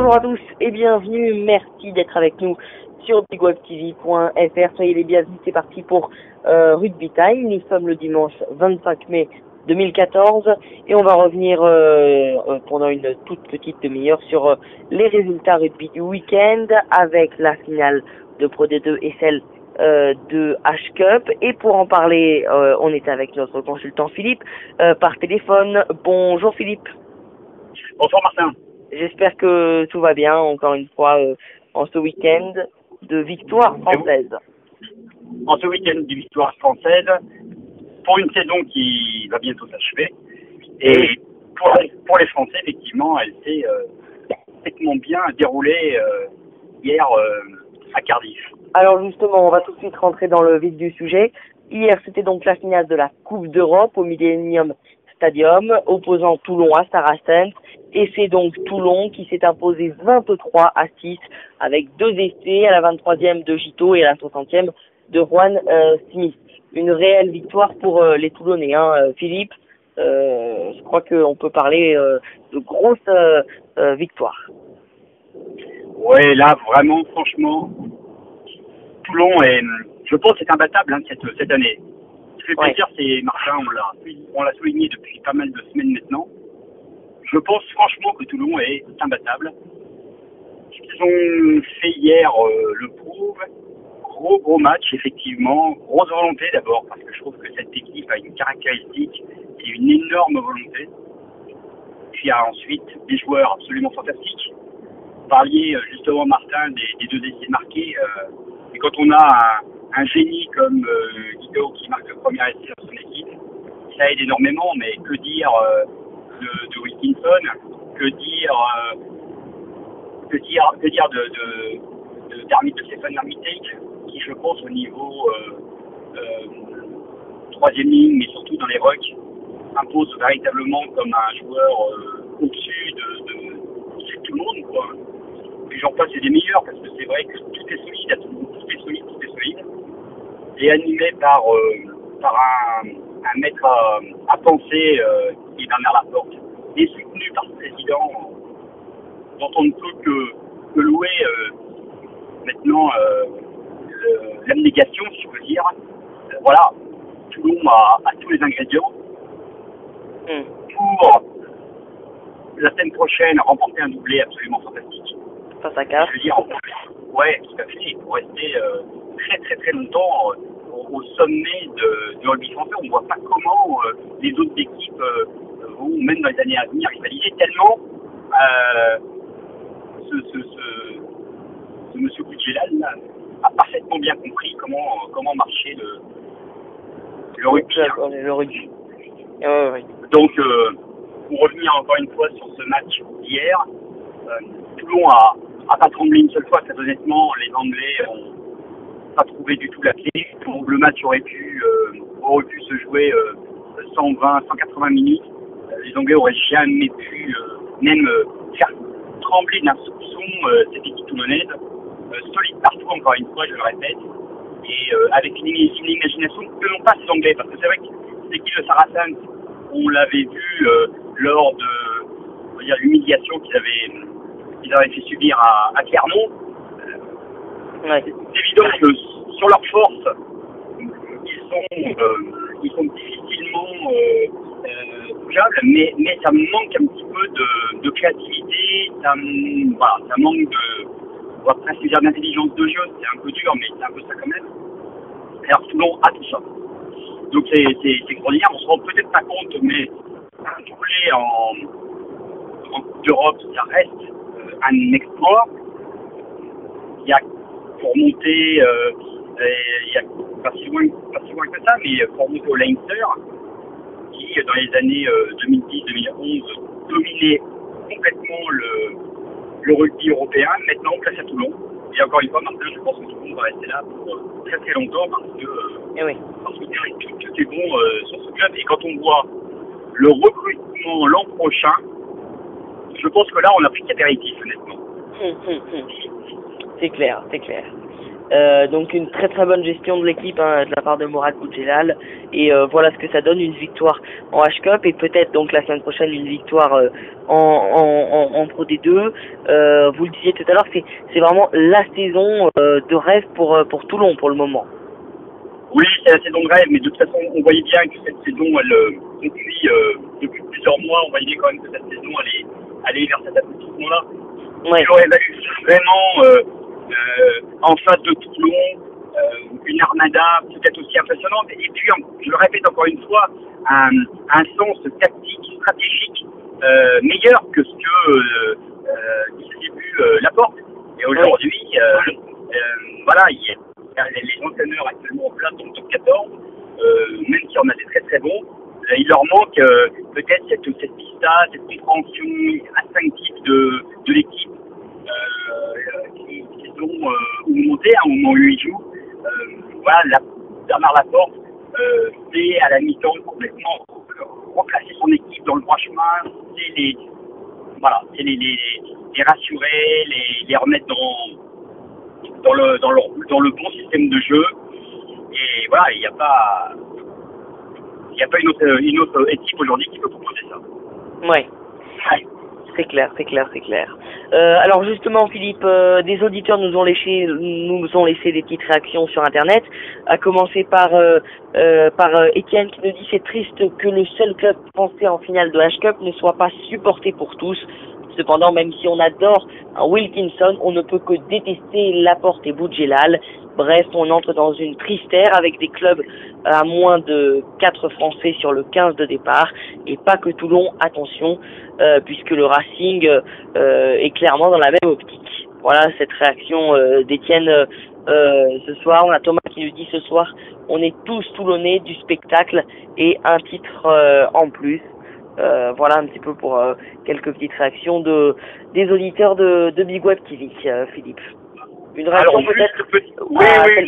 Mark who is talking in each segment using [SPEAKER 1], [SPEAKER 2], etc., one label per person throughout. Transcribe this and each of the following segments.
[SPEAKER 1] Bonjour à tous et bienvenue, merci d'être avec nous sur bigwebtv.fr. Soyez les bienvenus, c'est parti pour Rugby Time. Nous sommes le dimanche 25 mai 2014 et on va revenir pendant une toute petite demi-heure sur les résultats rugby du week-end avec la finale de Pro D2 et celle de H-Cup. Et pour en parler, on est avec notre consultant Philippe par téléphone. Bonjour Philippe.
[SPEAKER 2] Bonsoir Martin.
[SPEAKER 1] J'espère que tout va bien, encore une fois, en ce week-end de victoire française.
[SPEAKER 2] En ce week-end de victoire française, pour une saison qui va bientôt s'achever. Et pour les Français, effectivement, elle s'est parfaitement bien déroulée hier à Cardiff.
[SPEAKER 1] Alors justement, on va tout de suite rentrer dans le vif du sujet. Hier, c'était donc la finale de la Coupe d'Europe au Millennium Stadium, opposant Toulon à Saracens. Et c'est donc Toulon qui s'est imposé 23-6 avec 2 essais à la 23e de Gito et à la 60e de Juan Smith. Une réelle victoire pour les Toulonnais, Philippe. Je crois qu'on peut parler de grosses victoires.
[SPEAKER 2] Ouais, là, vraiment, franchement, Toulon est, je pense, est imbattable cette année. Ce qui fait plaisir, c'est Martin, on l'a souligné depuis pas mal de semaines maintenant. Je pense franchement que Toulon est imbattable. Ce qu'ils ont fait hier le prouve. Gros match, effectivement. Grosse volonté d'abord, parce que je trouve que cette équipe a une caractéristique et une énorme volonté. Puis il y a ensuite des joueurs absolument fantastiques. Vous parliez justement, Martin, des 2 essais marqués. Et quand on a un génie comme Guido qui marque le premier essai dans son équipe, ça aide énormément, mais que dire de Wilkinson, que dire de Stéphane Armitage, qui je pense au niveau 3e ligne, mais surtout dans les rucks, impose véritablement comme un joueur au-dessus de tout le monde, quoi. Et j'en passe, c'est des meilleurs, parce que c'est vrai que tout est solide à tout le monde, tout est solide, et animé par un maître à penser qui est Bernard Laporte, et soutenu par le président, dont on ne peut que louer maintenant l'abnégation, si je peux dire. Voilà, Toulon a tous les ingrédients pour la semaine prochaine remporter un doublé absolument fantastique.
[SPEAKER 1] Face à Castres.
[SPEAKER 2] Je veux dire, ouais, tout à fait, pour rester très très longtemps au sommet du rugby français. On ne voit pas comment les autres équipes vont, même dans les années à venir, rivaliser tellement ce monsieur Boudjelal a parfaitement bien compris comment marchait le rugby.
[SPEAKER 1] Le rugby. Oui.
[SPEAKER 2] Donc, pour revenir encore une fois sur ce match d'hier, Toulon a pas tremblé une seule fois, très honnêtement. Les Anglais n'ont pas trouvé du tout la clé. Le match aurait pu se jouer 120, 180 minutes. Les Anglais auraient jamais pu même faire trembler d'un soupçon cette équipe toulonnaise. Solide partout, encore une fois, je le répète. Et avec une imagination que n'ont pas ces Anglais. Parce que c'est vrai que l'équipe de Saracens, on l'avait vu lors de l'humiliation qu'ils avaient fait subir à Clermont.
[SPEAKER 1] Ouais.
[SPEAKER 2] C'est évident que sur leur force, ils sont difficilement bougeables, mais ça manque un petit peu de créativité, ça manque on va presque dire d'intelligence de jeu, c'est un peu dur, mais c'est un peu ça quand même. Alors Toulon a tout ça. Donc c'est extraordinaire, on se rend peut-être pas compte, mais un doublé en Coupe d'Europe, ça reste un exploit. Il y a pour monter, il y a pas si loin que ça, mais pour monter au Leinster, qui dans les années 2010-2011 dominait complètement le rugby européen, maintenant on place à Toulon. Et encore une fois, Martin, je pense que Toulon va rester là pour très très longtemps parce que tout est bon sur ce club. Et quand on voit le recrutement l'an prochain, je pense que là on a pris qu'apéritif, honnêtement.
[SPEAKER 1] C'est clair. Donc une très très bonne gestion de l'équipe hein, de la part de Mourad Boudjelal. Et voilà ce que ça donne, une victoire en H-Cup et peut-être donc la semaine prochaine une victoire en Pro D2. Vous le disiez tout à l'heure, c'est vraiment la saison de rêve pour Toulon pour le moment.
[SPEAKER 2] Oui, c'est la saison de rêve, mais de toute façon, on voyait bien que cette saison, depuis plusieurs mois, on voyait bien quand même que cette saison allait vers cet aboutissement-là.
[SPEAKER 1] Ouais.
[SPEAKER 2] Il aurait fallu vraiment en face de Toulon une armada peut-être aussi impressionnante. Et puis, je le répète encore une fois, un sens tactique, stratégique meilleur que ce que disait Laporte. Et aujourd'hui, voilà, les entraîneurs actuellement en place dans le top 14, même si on a des très très bons, il leur manque peut-être cette pista, cette compréhension instinctive de l'équipe qu'ils ont monté au moment où ils jouent. Voilà, Bernard Laporte c'est à la mi-temps complètement reclasser son équipe dans le droit chemin, c'est les rassurer, les remettre dans le bon système de jeu. Et voilà, il n'y a pas une autre équipe aujourd'hui qui peut proposer ça.
[SPEAKER 1] Ouais. C'est clair. Alors justement, Philippe, des auditeurs nous ont laissé des petites réactions sur Internet, à commencer par Étienne qui nous dit c'est triste que le seul club français en finale de H-Cup ne soit pas supporté pour tous. Cependant, même si on adore Wilkinson, on ne peut que détester Laporte et Boudjelal. Bref, on entre dans une triste ère avec des clubs à moins de 4 Français sur le 15 de départ. Et pas que Toulon, attention, puisque le Racing est clairement dans la même optique. Voilà cette réaction d'Étienne ce soir. On a Thomas qui nous dit ce soir, on est tous Toulonnais du spectacle et un titre en plus. Voilà un petit peu pour quelques petites réactions des auditeurs de Big Web TV, Philippe. Une réaction peut-être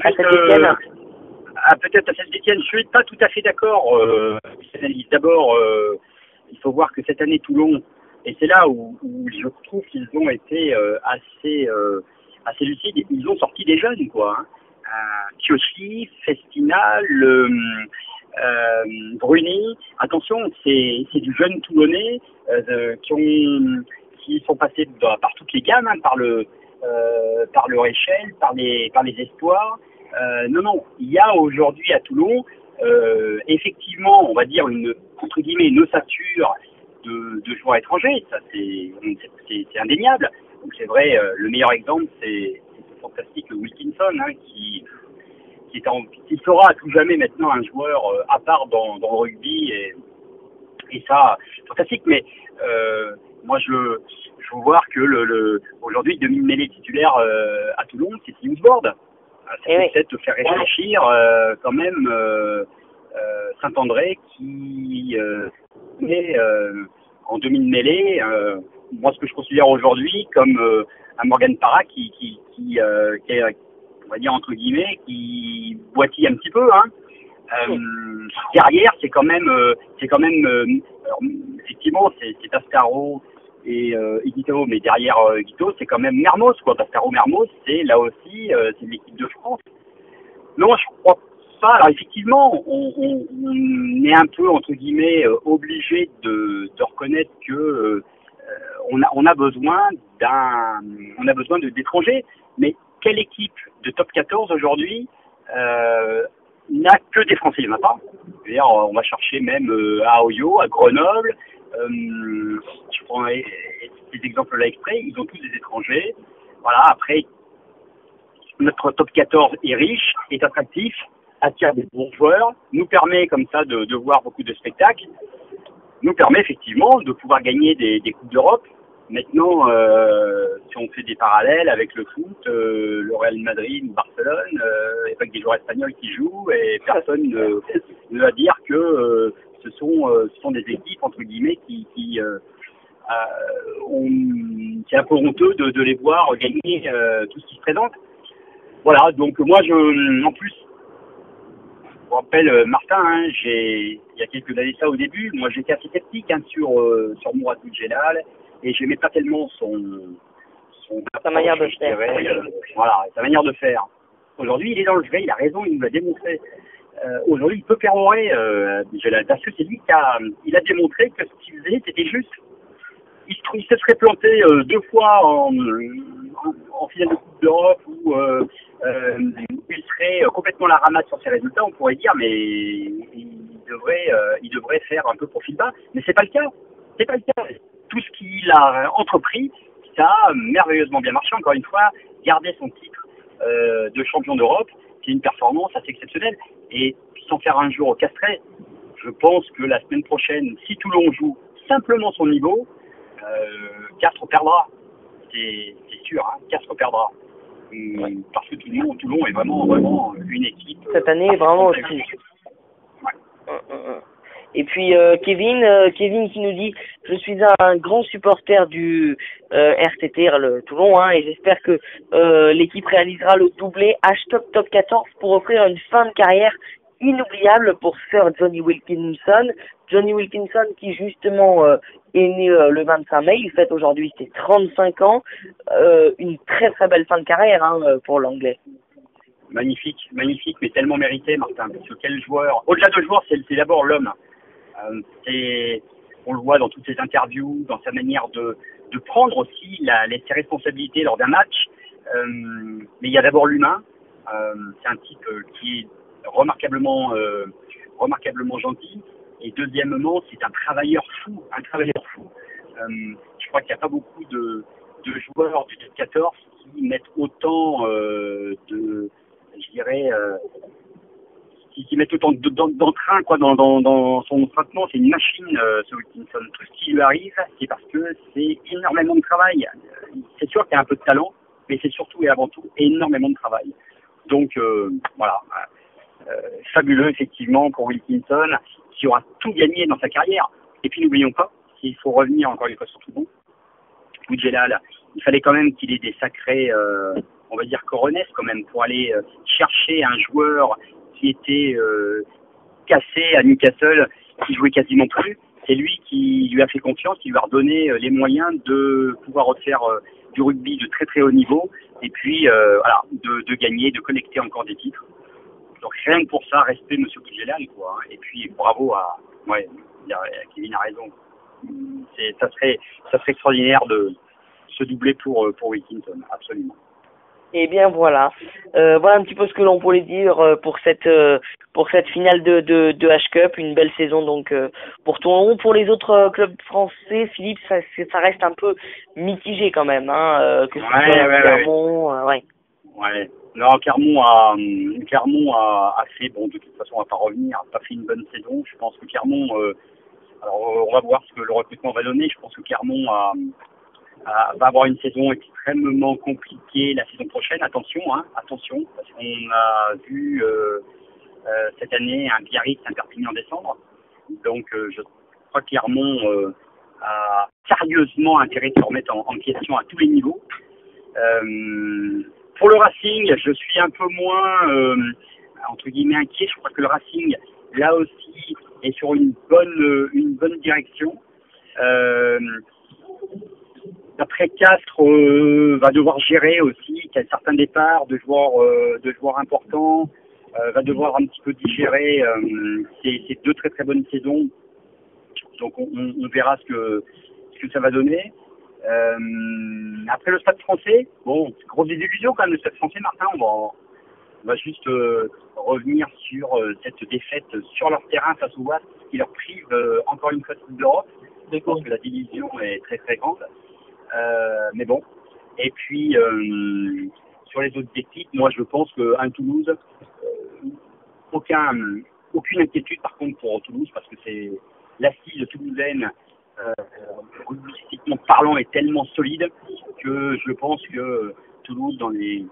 [SPEAKER 1] à Saint-Étienne.
[SPEAKER 2] Peut-être à Saint-Étienne. Je suis pas tout à fait d'accord. D'abord, il faut voir que cette année Toulon, et c'est là où je trouve qu'ils ont été assez lucides. Ils ont sorti des jeunes, quoi. Kioshi, Festina, Bruni, attention, c'est du jeune Toulonnais qui sont passés par toutes les gammes, par leur échelle, par les espoirs. Non, il y a aujourd'hui à Toulon effectivement, on va dire entre guillemets une ossature de joueurs étrangers. Ça c'est indéniable. Donc c'est vrai, le meilleur exemple c'est ce fantastique Wilkinson qui sera à tout jamais maintenant un joueur à part dans le rugby et ça fantastique. Mais moi je veux voir que aujourd'hui le demi-mêlée titulaire à Toulon c'est Newsboard. Ça peut peut-être faire réfléchir quand même Saint-André qui est en demi-mêlée. Moi ce que je considère aujourd'hui comme un Morgan Parra qui est, on va dire entre guillemets, qui boitille un petit peu. Derrière, c'est quand même alors, effectivement, c'est Tascaro et Guito, mais derrière Guito, c'est quand même Mermoz, quoi. Tascaro Mermoz, c'est là aussi, c'est l'équipe de France. Non, je crois pas. Alors effectivement, on est un peu entre guillemets obligé de reconnaître que on a besoin d'étrangers, mais quelle équipe de top 14 aujourd'hui n'a que des Français? Il n'y en a pas. D'ailleurs, on va chercher même à Oyo, à Grenoble. Je prends ces exemples-là exprès. Ils ont tous des étrangers. Voilà. Après, notre top 14 est riche, est attractif, attire des bons joueurs, nous permet comme ça de voir beaucoup de spectacles, nous permet effectivement de pouvoir gagner des Coupes d'Europe. Maintenant, si on fait des parallèles avec le foot, le Real Madrid ou Barcelone, avec des joueurs espagnols qui jouent, et personne ne va dire que ce sont des équipes entre guillemets qui c'est un peu honteux de les voir gagner tout ce qui se présente. Voilà, donc moi en plus, je vous rappelle Martin, il y a quelques années ça au début, moi j'étais assez sceptique sur Mourad Boudjelal. Et j'aimais pas tellement
[SPEAKER 1] sa manière de faire.
[SPEAKER 2] Voilà, sa manière de faire. Aujourd'hui, il est dans le vrai, il a raison, il nous l'a démontré. Aujourd'hui, il peut perforer, parce que c'est lui il a démontré que ce qu'il faisait, c'était juste. Il se serait planté 2 fois en finale de Coupe d'Europe où il serait complètement la ramasse sur ses résultats, on pourrait dire, mais il devrait faire un peu profil bas. Mais c'est pas le cas. C'est pas le cas. Tout ce qu'il a entrepris, ça a merveilleusement bien marché. Encore une fois, garder son titre de champion d'Europe, c'est une performance assez exceptionnelle. Et sans faire un jour au castré, je pense que la semaine prochaine, si Toulon joue simplement son niveau, Castres perdra. C'est sûr, hein, Castres perdra.
[SPEAKER 1] Ouais.
[SPEAKER 2] Parce que Toulon est vraiment une équipe.
[SPEAKER 1] Cette année, vraiment aussi.
[SPEAKER 2] Ouais.
[SPEAKER 1] Et puis Kevin qui nous dit: je suis un grand supporter du RTT, le Toulon, hein, et j'espère que l'équipe réalisera le doublé H-Top 14 pour offrir une fin de carrière inoubliable pour Sir Johnny Wilkinson. Johnny Wilkinson qui justement est né le 25 mai, il fête aujourd'hui ses 35 ans, une très très belle fin de carrière pour l'anglais.
[SPEAKER 2] Magnifique, mais tellement mérité, Martin. Parce que quel joueur, au-delà de joueur, c'est d'abord l'homme. On le voit dans toutes ses interviews, dans sa manière de prendre aussi ses responsabilités lors d'un match. Mais il y a d'abord l'humain. C'est un type qui est remarquablement gentil. Et deuxièmement, c'est un travailleur fou. Je crois qu'il n'y a pas beaucoup de joueurs du top 14 qui mettent autant qui mettent autant d'entrain dans son traitement. C'est une machine, ce Wilkinson. Tout ce qui lui arrive, c'est parce que c'est énormément de travail. C'est sûr qu'il y a un peu de talent, mais c'est surtout et avant tout énormément de travail. Donc voilà, fabuleux effectivement pour Wilkinson, qui aura tout gagné dans sa carrière. Et puis n'oublions pas, s'il faut revenir encore une fois sur Toulon, Boudjelal, il fallait quand même qu'il ait des sacrés, on va dire coronesses quand même, pour aller chercher un joueur qui était cassé à Newcastle, qui jouait quasiment plus. C'est lui qui lui a fait confiance, qui lui a redonné les moyens de pouvoir refaire du rugby de très très haut niveau, et puis voilà, de gagner, de collecter encore des titres. Donc rien que pour ça, respect Monsieur Boudjelal, quoi. Et puis bravo Kevin a raison. Ça serait extraordinaire de se doubler pour Wilkinson, absolument.
[SPEAKER 1] Et bien voilà, voilà un petit peu ce que l'on pouvait dire pour cette finale de H-Cup, une belle saison donc pour Toulon. Pour les autres clubs français, Philippe, ça reste un peu mitigé quand même, que ce soit Clermont,
[SPEAKER 2] ouais. Non, Clermont a fait, bon, de toute façon, on va pas revenir, a pas fait une bonne saison. Je pense que Clermont, alors on va voir ce que le recrutement va donner. Je pense que Clermont va avoir une saison extrêmement compliquée la saison prochaine. Attention, parce qu'on a vu cette année un Biarritz, un Perpignan descendre. Donc je crois que Clermont a sérieusement intérêt de se remettre en question à tous les niveaux. Pour le Racing, je suis un peu moins entre guillemets inquiet. Je crois que le Racing, là aussi, est sur une bonne direction. Après, Castres va devoir gérer aussi, qu'il y a certains départs de joueurs importants, va devoir un petit peu digérer ces 2 très très bonnes saisons. Donc on verra ce que ça va donner. Après le Stade Français, bon, grosse désillusion quand même, le Stade Français, Martin. On va juste revenir sur cette défaite sur leur terrain face au Wasp, qui leur prive encore une fois de Coupe d'Europe. Je pense que la division est très très grande. Mais bon. Et puis sur les autres équipes, moi je pense qu'un Toulouse, aucune inquiétude par contre pour Toulouse, parce que c'est l'assise toulousaine, rugbystiquement parlant, est tellement solide que je pense que Toulouse dans les 2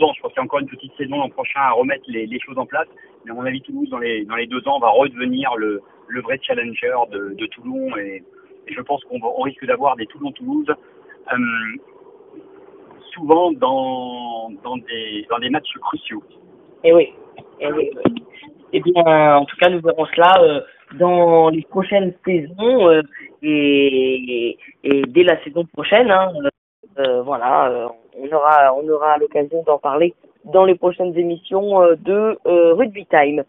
[SPEAKER 2] ans, je pense qu'il y a encore une petite saison l'an prochain à remettre les choses en place, mais à mon avis Toulouse dans les 2 ans va redevenir le vrai challenger de Toulon, et je pense qu'on risque d'avoir des Toulon-Toulouse souvent dans des matchs cruciaux.
[SPEAKER 1] Et oui. Et bien, en tout cas, nous verrons cela dans les prochaines saisons et dès la saison prochaine. Voilà, on aura l'occasion d'en parler dans les prochaines émissions de Rugby Time.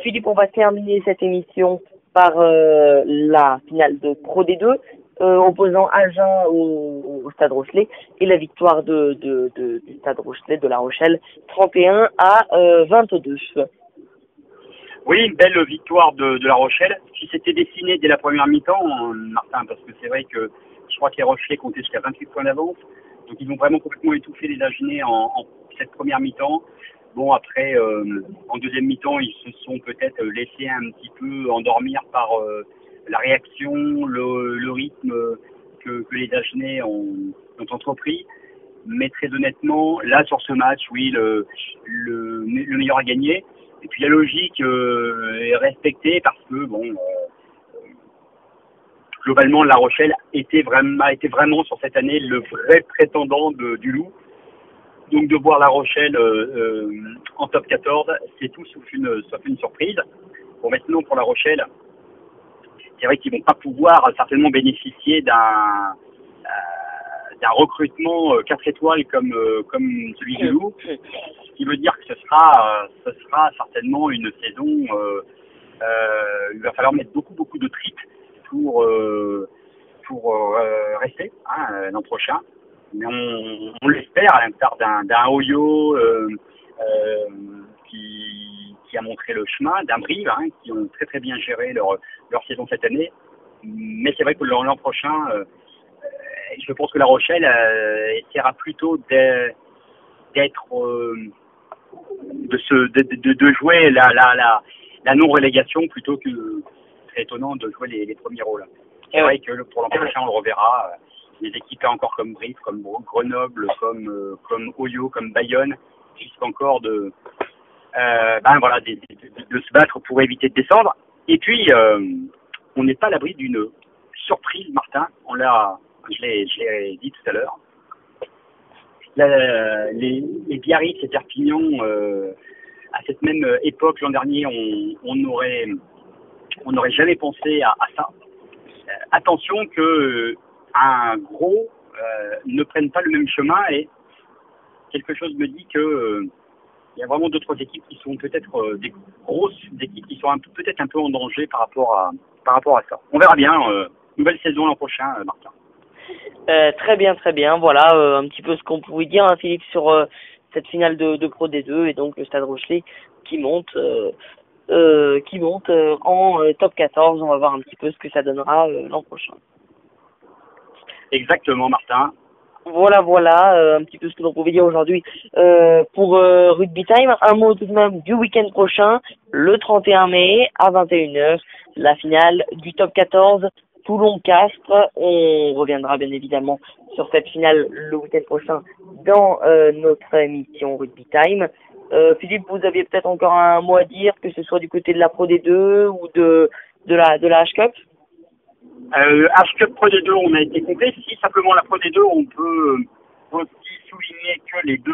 [SPEAKER 1] Philippe, on va terminer cette émission par la finale de Pro D2, opposant Agen au Stade Rochelet, et la victoire du Stade Rochelet de La Rochelle, 31-22.
[SPEAKER 2] Oui, une belle victoire de La Rochelle, qui s'était dessinée dès la première mi-temps, Martin, parce que c'est vrai que je crois que les Rochelais comptaient jusqu'à 28 points d'avance. Donc ils ont vraiment complètement étouffé les Agenais en cette première mi-temps. Bon, après, en deuxième mi-temps, ils se sont peut-être laissés un petit peu endormir par la réaction, le rythme que les Agenais ont entrepris. Mais très honnêtement, là, sur ce match, oui, le meilleur a gagné. Et puis la logique est respectée parce que, bon, globalement, La Rochelle était vraiment sur cette année le vrai prétendant du Loup. Donc de voir La Rochelle en top 14, c'est tout sauf une surprise. Bon, maintenant pour La Rochelle, c'est vrai qu'ils vont pas pouvoir certainement bénéficier d'un recrutement 4 étoiles comme celui du Loup, ce qui veut dire que ce sera certainement une saison. Il va falloir mettre beaucoup de tripes pour rester l'an prochain. Mais on l'espère, à l'instar d'un Oyo qui a montré le chemin, d'un Brive, qui ont très bien géré leur saison cette année. Mais c'est vrai que l'an prochain, je pense que La Rochelle essaiera plutôt de jouer la non-relégation plutôt que, très étonnant, de jouer les premiers rôles. C'est vrai que pour l'an prochain, on le reverra. Les équipes encore comme Brive, comme Grenoble, comme Oyo, comme Bayonne, risquent encore de se battre pour éviter de descendre. Et puis, on n'est pas à l'abri d'une surprise, Martin. Je l'ai dit tout à l'heure. Les Biarritz et Perpignan, à cette même époque l'an dernier, on n'aurait jamais pensé à ça. Attention que un gros ne prenne pas le même chemin, et quelque chose me dit que il y a vraiment d'autres équipes qui sont peut-être des grosses équipes qui sont peut-être un peu en danger par rapport à ça. On verra bien. Nouvelle saison l'an prochain, Martin.
[SPEAKER 1] Très bien. Voilà un petit peu ce qu'on pouvait dire, Philippe, sur cette finale de Pro D2, et donc le Stade Rochelet qui monte en top 14. On va voir un petit peu ce que ça donnera l'an prochain.
[SPEAKER 2] Exactement, Martin.
[SPEAKER 1] Voilà, un petit peu ce que l'on pouvait dire aujourd'hui pour Rugby Time. Un mot tout de même du week-end prochain, le 31 mai à 21h, la finale du top 14 Toulon-Castres. On reviendra bien évidemment sur cette finale le week-end prochain dans notre émission Rugby Time. Philippe, vous aviez peut-être encore un mot à dire, que ce soit du côté de la Pro D2 ou de la H-Cup?
[SPEAKER 2] H-Cup Pro D2, on a été complet. Si simplement la Pro D2, on peut aussi souligner que les deux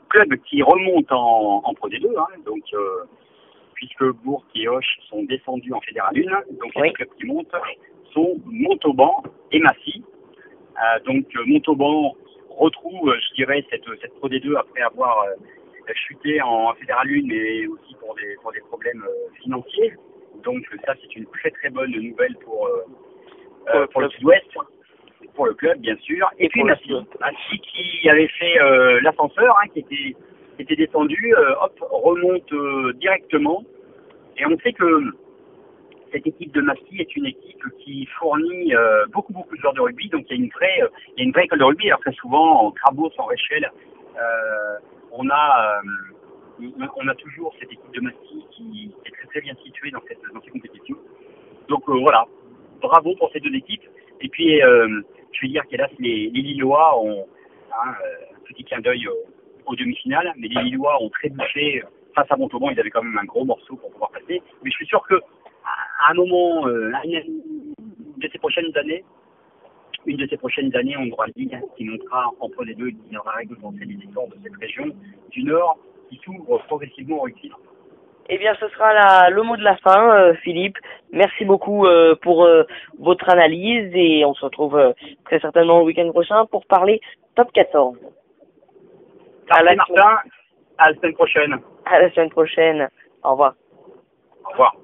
[SPEAKER 2] clubs qui remontent en Pro D2, donc puisque Bourg et Auch sont descendus en Fédéral 1, donc les deux clubs qui montent sont Montauban et Massy. Donc Montauban retrouve, je dirais, cette Pro D2 après avoir chuté en Fédéral 1, mais aussi pour des problèmes financiers. Donc ça, c'est une très bonne nouvelle pour le Sud-Ouest, pour le club bien sûr. Et puis Massy qui avait fait l'ascenseur, qui était descendu, remonte directement. Et on sait que cette équipe de Massy est une équipe qui fournit beaucoup de joueurs de rugby. Donc il y a une vraie école de rugby. Alors très souvent en Crabos, en Réchelle, on a toujours cette équipe de Massy qui est très bien située dans ces compétitions. Donc voilà, bravo pour ces deux équipes. Et puis je vais dire qu'hélas les Lillois ont un petit clin d'œil aux demi-finales, mais les Lillois ont trébuché face à Montauban. Ils avaient quand même un gros morceau pour pouvoir passer. Mais je suis sûr que à un moment, une de ces prochaines années, on aura une ligue qui montera en Pro D2, qui viendra récompenser les efforts de cette région du Nord qui s'ouvre progressivement au rugby.
[SPEAKER 1] Eh bien, ce sera le mot de la fin, Philippe. Merci beaucoup pour votre analyse, et on se retrouve très certainement le week-end prochain pour parler top 14.
[SPEAKER 2] Martin. À la semaine prochaine.
[SPEAKER 1] À la semaine prochaine. Au revoir.
[SPEAKER 2] Au revoir.